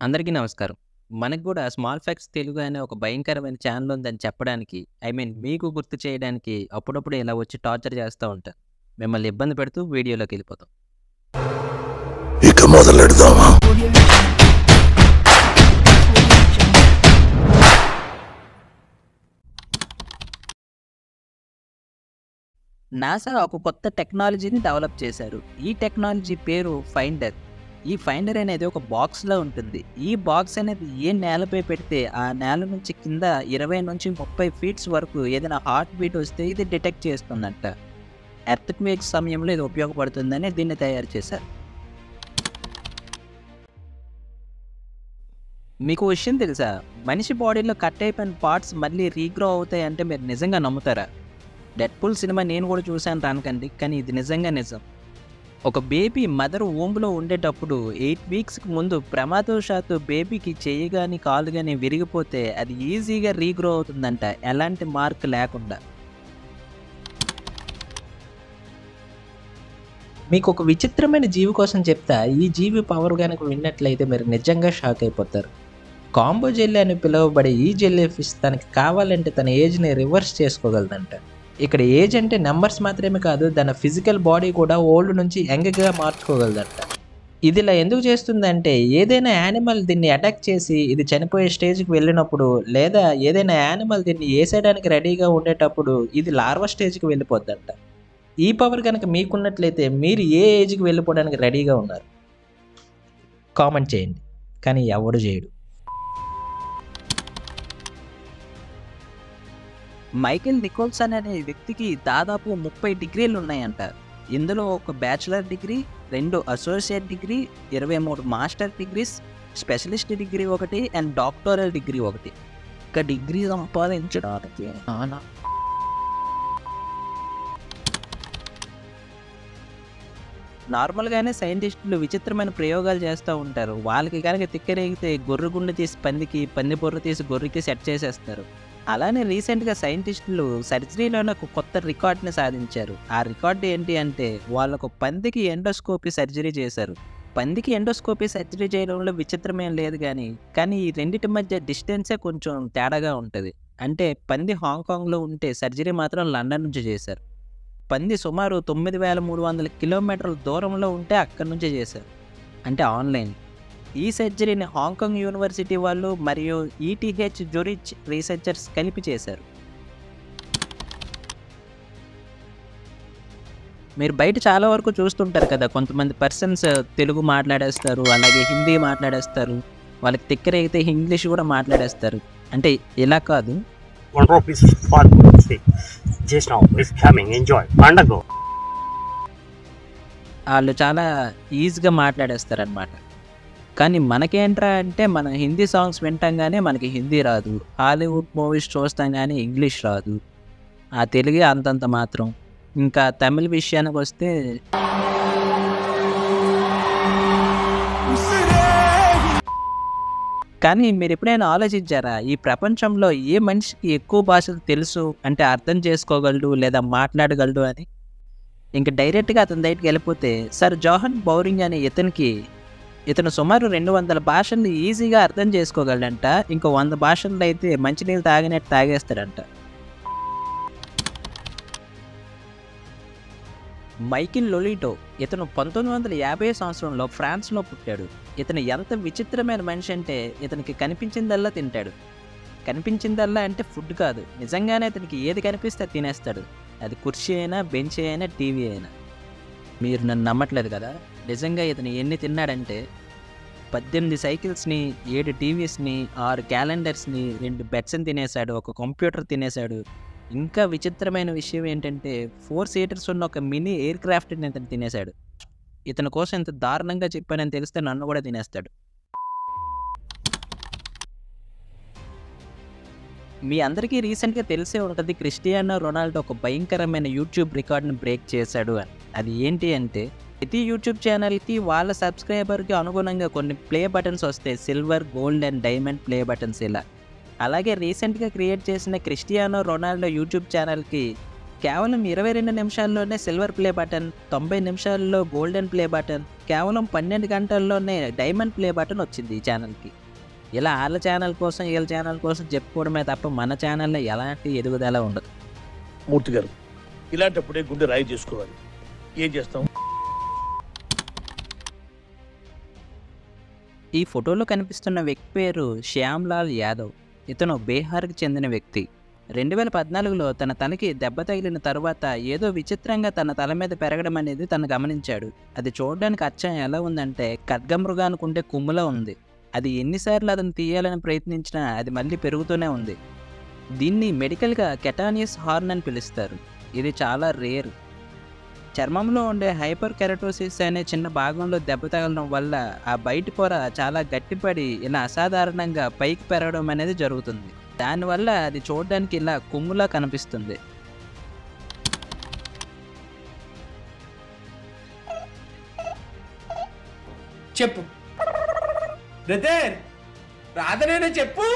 అందరికీ నమస్కారం. మనకు గూడా స్మాల్ ఫ్యాక్ట్స్ తెలుగు అనే ఒక భయంకరమైన ఛానెల్ ఉందని చెప్పడానికి, మీకు గుర్తు చేయడానికి అప్పుడప్పుడు ఇలా వచ్చి టార్చర్ చేస్తా ఉంటారు. మిమ్మల్ని ఇబ్బంది పెడుతూ వీడియోలోకెళ్ళిపోతాం. ఇక మొదలెడదామా? నాసా ఒక కొత్త టెక్నాలజీని డెవలప్ చేశారు. ఈ టెక్నాలజీ పేరు ఫైండర్. ఈ ఫైండర్ అనేది ఒక బాక్స్‌లో ఉంటుంది. ఈ బాక్స్ అనేది ఏ నేలపై పెడితే ఆ నేల నుంచి కింద 20-30 ఫీట్స్ వరకు ఏదైనా హార్ట్ బీట్ వస్తే ఇది డిటెక్ట్ చేస్తుందంట. ఎర్త్‌క్వేక్ సమయంలో ఇది ఉపయోగపడుతుందని దీన్ని తయారు చేశారు. మీకు ఓ విషయం తెలుసా? మనిషి బాడీలో కట్ అయిపోయిన పార్ట్స్ మళ్ళీ రీగ్రో అవుతాయంటే మీరు నిజంగా నమ్ముతారా? 'డెడ్‌పూల్' సినిమా నేను కూడా చూశాను అనకండి. కానీ ఇది నిజంగా నిజం. ఒక బేబీ మదర్ వూంబ్‌లో ఉండేటప్పుడు 8 వీక్స్‌కి ముందు ప్రమాదవశాత్తు బేబీకి చెయ్యి గాని, కాలు గాని విరిగిపోతే అది ఈజీగా రీగ్రో అవుతుందంట. ఎలాంటి మార్క్ లేకుండా. మీకు ఒక విచిత్రమైన జీవి కోసం చెప్తా. ఈ జీవి పవర్ గనక విన్నట్లయితే మీరు నిజంగా షాక్ అయిపోతారు. కాంబో జెల్లీ అని పిలువబడే ఈ జెల్లీ ఫిష్ తనకి కావాలంటే తన ఏజ్‌ని రివర్స్ చేసుకోగలదంట. ఇక్కడ ఏజ్ అంటే నెంబర్స్ మాత్రమే కాదు, దాని ఫిజికల్ బాడీ కూడా ఓల్డ్ నుంచి యంగ్‌గా మార్చుకోగలదంట. ఇది ఇలా ఎందుకు చేస్తుందంటే ఏదైనా యానిమల్ దీన్ని అటాక్ చేసి ఇది చనిపోయే స్టేజ్‌కి వెళ్ళినప్పుడు, లేదా ఏదైనా యానిమల్ దీన్ని ఏసేయడానికి రెడీగా ఉండేటప్పుడు ఇది లార్వా స్టేజ్‌కి వెళ్ళిపోద్దంట. ఈ పవర్ కనుక మీకున్నట్లయితే మీరు ఏ ఏజ్‌కి వెళ్ళిపోవడానికి రెడీగా ఉన్నారు? కామెంట్ చేయండి. కానీ ఎవడు చేయడు. మైకేల్ నికోల్సన్ అనే వ్యక్తికి దాదాపు 30 డిగ్రీలు ఉన్నాయంట. ఇందులో ఒక bachelor degree, 2 associate degree, 23 master degrees, specialist degree ఒకటి అండ్ డాక్టోరల్ డిగ్రీ ఒకటి. ఇక డిగ్రీ సంపాదించడానికి నార్మల్‌గానే సైంటిస్టులు విచిత్రమైన ప్రయోగాలు చేస్తూ ఉంటారు. వాళ్ళకి కనుక తిక్కరేగితే గొర్రె గుండె తీసి పందికి, పంది బుర్ర తీసి గొర్రెకి సెట్ చేసేస్తారు. అలానే రీసెంట్‌గా సైంటిస్టులు సర్జరీలోనే ఒక కొత్త రికార్డ్‌ని సాధించారు. ఆ రికార్డ్ ఏంటి అంటే వాళ్ళొక పందికి ఎండోస్కోపీ సర్జరీ చేశారు. పందికి ఎండోస్కోపీ సర్జరీ చేయడంలో విచిత్రమేం లేదు గానీ, కానీ ఈ రెండిటి మధ్య డిస్టెన్సే కొంచెం తేడాగా ఉంటది. అంటే పంది హాంకాంగ్‌లో ఉంటే సర్జరీ మాత్రం లండన్ నుంచి చేశారు. పంది సుమారు 9300 కిలోమీటర్ల దూరంలో ఉంటే అక్కడి నుంచే చేశారు. అంటే ఆన్‌లైన్. ఈ సర్జరీని హాంకాంగ్ యూనివర్సిటీ వాళ్ళు మరియు ఈటీహెచ్ జూరిచ్ రీసెర్చర్స్ కలిపి చేశారు. మీరు బయట చాలా వరకు చూస్తుంటారు కదా! కొంతమంది పర్సన్స్ తెలుగు మాట్లాడేస్తారు. అలాగే హిందీ మాట్లాడేస్తారు. వాళ్ళకి తిక్కరేగితే ఇంగ్లీష్ కూడా మాట్లాడేస్తారు. అంటే ఇలా కాదు. One rope is fun. See, just now it's coming. Enjoy. Undergo. ఆళ్ళు చాలా ఈజీగా మాట్లాడేస్తారనమాట. కానీ మనకేంట్రా అంటే మనం హిందీ సాంగ్స్ వింటాం గానీ మనకి హిందీ రాదు. హాలీవుడ్ మూవీస్ చూస్తాం గానీ ఇంగ్లీష్ రాదు. ఆ తెలుగే అంతంత మాత్రం. ఇంకా తమిళ్ విషయానికొస్తే కానీ మీరెప్పుడైనా ఆలోచించారా? ఈ ప్రపంచంలో ఏ మనిషికి ఎక్కువ భాషలు తెలుసు అంటే అర్థం చేసుకోగలడు లేదా మాట్లాడగలడు అని? ఇంక డైరెక్ట్‌గా అతని దగ్గరికెళ్ళిపోతే సర్ జోహన్ బౌరింగ్ అనే ఇతను సుమారు 200 భాషల్ని ఈజీగా అర్థం చేసుకోగలడంట. ఇంకో 100 భాషల్లో అయితే మంచినీళ్ళు తాగినట్టు తాగేస్తాడంట. మైకిల్ లొలిటో ఇతను 1950 సంవత్సరంలో ఫ్రాన్స్‌లో పుట్టాడు. ఇతను ఎంత విచిత్రమైన మనిషి అంటే ఇతనికి కనిపించిందల్లా తింటాడు. కనిపించిందల్లా అంటే ఫుడ్ కాదు. నిజంగానే ఇతనికి ఏది కనిపిస్తే అది తినేస్తాడు. అది కుర్చీ అయినా, బెంచ్ అయినా, టీవీ అయినా. మీరు నన్ను నమ్మట్లేదు కదా! నిజంగా ఇతను ఎన్ని తిన్నాడంటే 18 సైకిల్స్‌ని, 7 టీవీస్‌ని, 6 క్యాలెండర్స్‌ని, 2 బెడ్స్‌ని తినేసాడు. ఒక కంప్యూటర్ తినేసాడు. ఇంకా విచిత్రమైన విషయం ఏంటంటే 4 సీటర్స్ ఉన్న ఒక మినీ ఎయిర్ క్రాఫ్ట్‌ని ఇతను తినేసాడు. ఇతని కోసం ఇంత దారుణంగా చెప్పానని తెలిస్తే నన్ను కూడా తినేస్తాడు. మీ అందరికీ రీసెంట్‌గా తెలిసే ఉంటది క్రిస్టియానో రొనాల్డో ఒక భయంకరమైన యూట్యూబ్ రికార్డ్‌ని బ్రేక్ చేశాడు అని. అది ఏంటి అంటే ప్రతి యూట్యూబ్ ఛానల్‌కి వాళ్ళ సబ్స్క్రైబర్‌కి అనుగుణంగా కొన్ని ప్లే బటన్స్ వస్తాయి. Silver, gold and diamond play buttons ఇలా. అలాగే రీసెంట్‌గా క్రియేట్ చేసిన క్రిస్టియానో రొనాల్డో యూట్యూబ్ ఛానల్‌కి కేవలం 22 నిమిషాల్లోనే సిల్వర్ ప్లే బటన్, 90 నిమిషాల్లో గోల్డెన్ ప్లే బటన్, కేవలం 12 గంటల్లోనే డైమండ్ ప్లే బటన్ వచ్చింది ఈ ఛానల్కి. ఇలా వాళ్ళ ఛానల్ కోసం వీళ్ళ ఛానల్ కోసం చెప్పుకోవడమే తప్ప మన ఛానల్లో ఎలాంటి ఎదుగుదల ఉండదు. మూర్తి గారు ఇలాంటప్పుడే గుండె రాయి చేసుకోవాలి. ఏం చేస్తాం? ఈ ఫోటోలో కనిపిస్తున్న వ్యక్తి పేరు శ్యామ్లాల్ యాదవ్. ఇతను బీహార్కి చెందిన వ్యక్తి. 2014లో తన తలకి దెబ్బ తగిలిన తరువాత ఏదో విచిత్రంగా తన తల మీద పెరగడం అనేది తను గమనించాడు. అది చూడడానికి అచ్చం ఎలా ఉందంటే ఖడ్గమృగానికి ఉండే కొమ్ములా ఉంది. అది ఎన్నిసార్లు అతను తీయాలని ప్రయత్నించినా అది మళ్ళీ పెరుగుతూనే ఉంది. దీన్ని మెడికల్గా కెటానియస్ హార్న్ అని పిలుస్తారు. ఇది చాలా రేర్. చర్మంలో ఉండే హైపర్ కెరటోసిస్ అనే చిన్న భాగంలో దెబ్బ తగలడం వల్ల ఆ బయటి పొర చాలా గట్టిపడి ఇలా అసాధారణంగా పైకి పెరగడం అనేది జరుగుతుంది. దానివల్ల అది చూడడానికి ఇలా కొమ్ములా కనిపిస్తుంది. చెప్పు బ్రదర్, రాధనేనే చెప్పు.